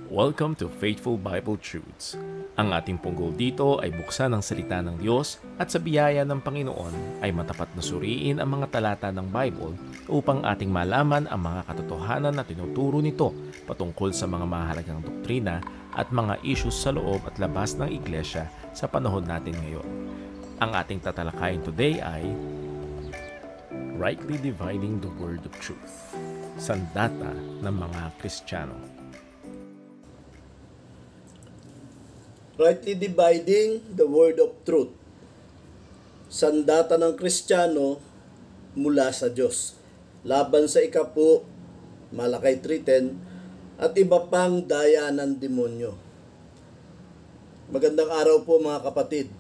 Welcome to Faithful Bible Truths. Ang ating pong goal dito ay buksan ang salita ng Diyos at sa biyaya ng Panginoon ay matapat na suriin ang mga talata ng Bible upang ating malaman ang mga katotohanan na tinuturo nito patungkol sa mga mahalagang doktrina at mga issues sa loob at labas ng iglesia sa panahon natin ngayon. Ang ating tatalakayin today ay Rightly Dividing the Word of Truth, sandata ng mga Kristiyano. Rightly dividing the word of truth. Sandata ng Kristiyano mula sa Diyos. Laban sa ikapu, Malakay 3:10, at iba pang daya ng demonyo. Magandang araw po mga kapatid.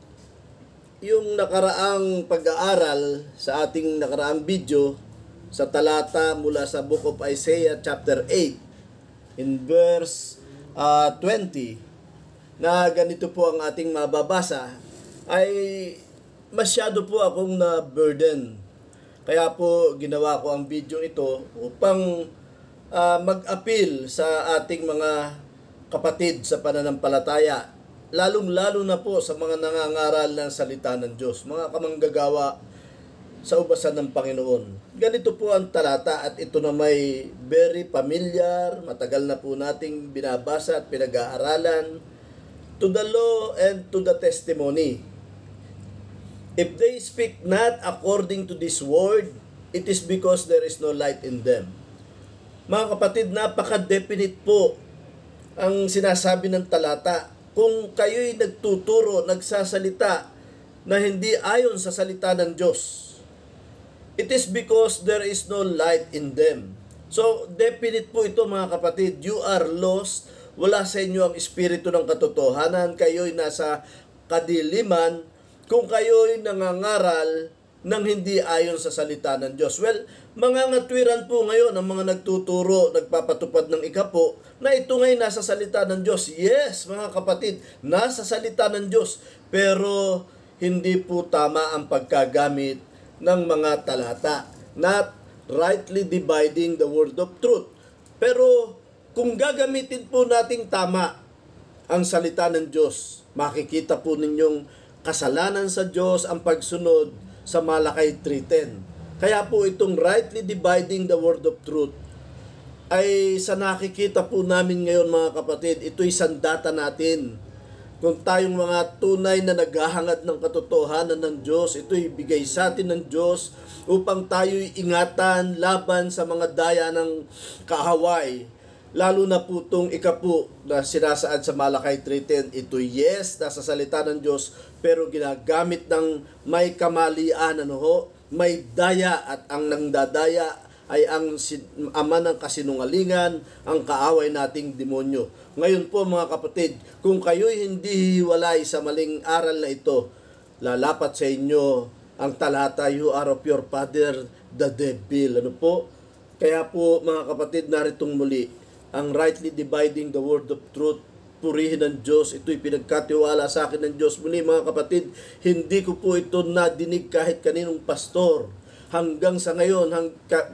Yung nakaraang pag-aaral sa ating nakaraang video sa talata mula sa Book of Isaiah chapter 8 in verse 20, na ganito po ang ating mababasa, ay masyado po akong na-burden. Kaya po ginawa ko ang video ito upang mag-appeal sa ating mga kapatid sa pananampalataya, lalong-lalo na po sa mga nangangaral ng salita ng Diyos, mga kamanggagawa sa ubasan ng Panginoon. Ganito po ang talata at ito na may very familiar, matagal na po nating binabasa at pinag-aaralan. To the law and to the testimony. If they speak not according to this word, it is because there is no light in them. Mga kapatid, napaka-definite po ang sinasabi ng talata. Kung kayo'y nagtuturo, nagsasalita na hindi ayon sa salita ng Diyos, it is because there is no light in them. So, definite po ito mga kapatid. You are lost. Wala sa inyo ang espiritu ng katotohanan, kayo'y nasa kadiliman, kung kayo'y nangangaral ng hindi ayon sa salita ng Diyos. Well, mga ngatwiran po ngayon ang mga nagtuturo, nagpapatupad ng ikapo, na ito ngay nasa salita ng Diyos. Yes, mga kapatid, nasa salita ng Diyos, pero hindi po tama ang pagkagamit ng mga talata. Not rightly dividing the word of truth. Pero kung gagamitin po nating tama ang salita ng Diyos, makikita po ninyong kasalanan sa Diyos ang pagsunod sa Malakay 3:10. Kaya po itong rightly dividing the word of truth ay sa nakikita po namin ngayon mga kapatid, ito'y sandata natin. Kung tayong mga tunay na naghahangad ng katotohanan ng Diyos, ito'y bigay sa atin ng Diyos upang tayo'y ingatan laban sa mga daya ng kaaway. Lalo na po itong ikapu na sinasaad sa Malakay 3:10, ito yes, nasa salita ng Diyos, pero ginagamit ng may kamalian, may daya, at ang nangdadaya ay ang ama ng kasinungalingan, ang kaaway nating demonyo. Ngayon po mga kapatid, kung kayo'y hindi hiwalay sa maling aral na ito, lalapat sa inyo ang talata, you are of your father, the devil. Kaya po mga kapatid, naritong muli, ang rightly dividing the word of truth, purihin ng Diyos, ito'y pinagkatiwala sa akin ng Diyos. Muli mga kapatid, hindi ko po ito nadinig kahit kaninong pastor. Hanggang sa ngayon,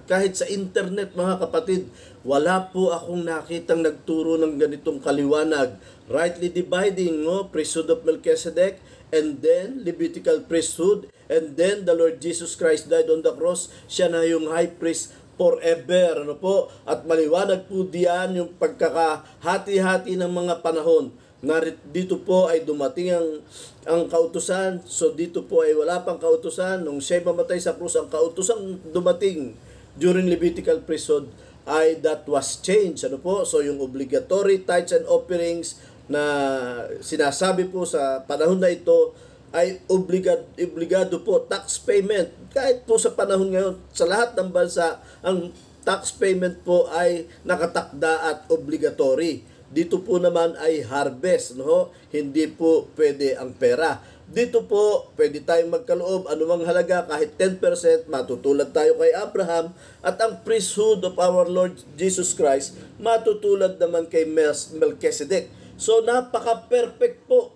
kahit sa internet mga kapatid, wala po akong nakitang nagturo ng ganitong kaliwanag. Rightly dividing, priesthood of Melchizedek, and then Levitical priesthood, and then the Lord Jesus Christ died on the cross. Siya na yung high priest forever, at maliwanag po diyan yung pagkakahati-hati ng mga panahon. Dito po ay dumating ang kautusan, so dito po ay wala pang kautusan. Nung siya mamatay sa krus, ang kautusan dumating during Levitical priesthood ay that was changed. So yung obligatory tithes and offerings na sinasabi po sa panahon na ito ay obligado po, tax payment. Kahit po sa panahon ngayon, sa lahat ng bansa, ang tax payment po ay nakatakda at obligatory. Dito po naman ay harvest, hindi po pwede ang pera. Dito po, pwede tayong magkaloob anumang halaga, kahit 10%, matutulad tayo kay Abraham, at ang priesthood of our Lord Jesus Christ, matutulad naman kay Melchizedek. So, napaka-perfect po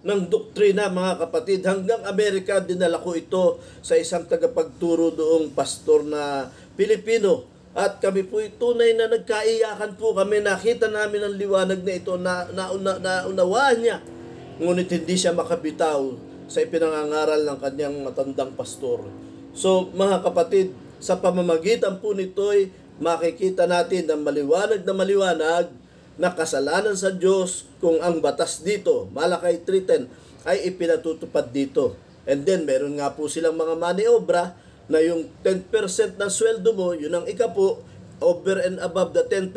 ng doktrina mga kapatid. Hanggang Amerika dinala ko ito sa isang tagapagturo doong pastor na Pilipino. At kami po'y tunay na nagkaiyakan po kami. Nakita namin ang liwanag na ito, naunawaan niya. Ngunit hindi siya makabitaw sa ipinangangaral ng kanyang matandang pastor. So mga kapatid, sa pamamagitan po nito'y makikita natin na maliwanag na kasalanan sa Diyos kung ang batas dito, Malakay 3:10, ay ipinatutupad dito. And then meron nga po silang mga maniobra na yung 10% ng sweldo mo, yun ang ikapo, over and above the 10%,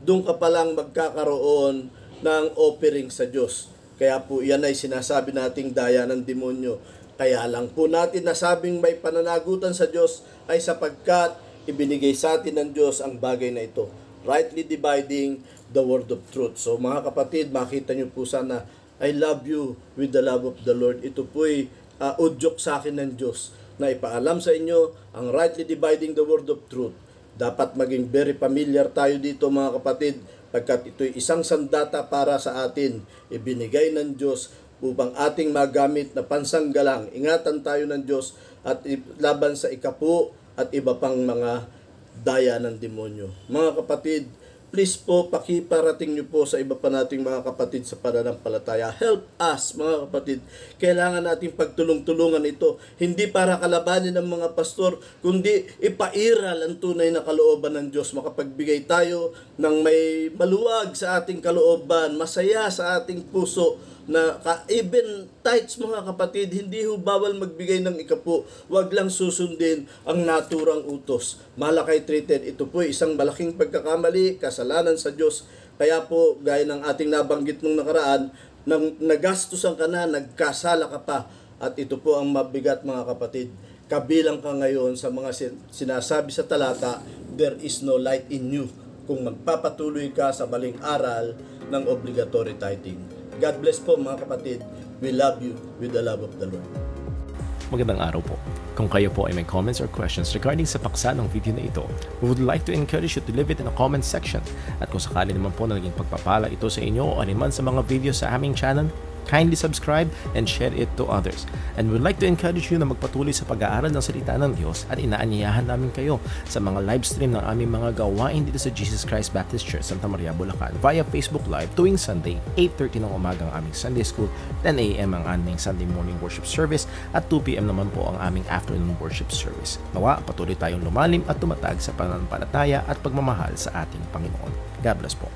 doon ka palang magkakaroon ng offering sa Diyos. Kaya po yan ay sinasabi nating daya ng demonyo. Kaya lang po natin nasabing may pananagutan sa Diyos ay sapagkat ibinigay sa atin ng Diyos ang bagay na ito. Rightly dividing the word of truth. So mga kapatid, makita nyo po sana, I love you with the love of the Lord. Ito po'y udyok sa akin ng Diyos na ipaalam sa inyo ang rightly dividing the word of truth. Dapat maging very familiar tayo dito mga kapatid, pagkat ito'y isang sandata para sa atin, ibinigay ng Diyos upang ating magamit na pansanggalang. Ingatan tayo ng Diyos at laban sa ikapo at iba pang mga daya ng demonyo. Mga kapatid, please po, pakiparating nyo po sa iba pa nating mga kapatid sa pananampalataya. Help us, mga kapatid. Kailangan nating pagtulong-tulungan ito. Hindi para kalabanin ng mga pastor, kundi ipairal ang tunay na kalooban ng Diyos. Makapagbigay tayo ng may maluwag sa ating kalooban, masaya sa ating puso, na even tithes mga kapatid, hindi ho bawal magbigay ng ikapo. Huwag lang susundin ang naturang utos. Malakay 3:10, ito po isang malaking pagkakamali, kasalanan sa Diyos. Kaya po, gaya ng ating nabanggit nung nakaraan, nang nagastusan ka na, nagkasala ka pa. At ito po ang mabigat mga kapatid. Kabilang ka ngayon sa mga sinasabi sa talata, there is no light in you, kung magpapatuloy ka sa maling aral ng obligatory tithing. God bless po mga kapatid. We love you with the love of the Lord. Magandang araw po. Kung kayo po ay may comments or questions regarding sa paksa ng video na ito, we would like to encourage you to leave it in the comment section. At kung sakali naman po na naging pagpapala ito sa inyo o animan sa mga video sa aming channel, kindly subscribe and share it to others. And we'd like to encourage you na magpatuloy sa pag-aaral ng salita ng Diyos at inaanyayahan namin kayo sa mga live stream ng aming mga gawain dito sa Jesus Christ Baptist Church, Santa Maria, Bulacan via Facebook Live tuwing Sunday, 8:30 ng umaga ang aming Sunday School, 10 a.m. ang aming Sunday morning worship service at 2 p.m. naman po ang aming afternoon worship service. Nawa, patuloy tayong lumalim at tumatag sa pananampalataya at pagmamahal sa ating Panginoon. God bless po.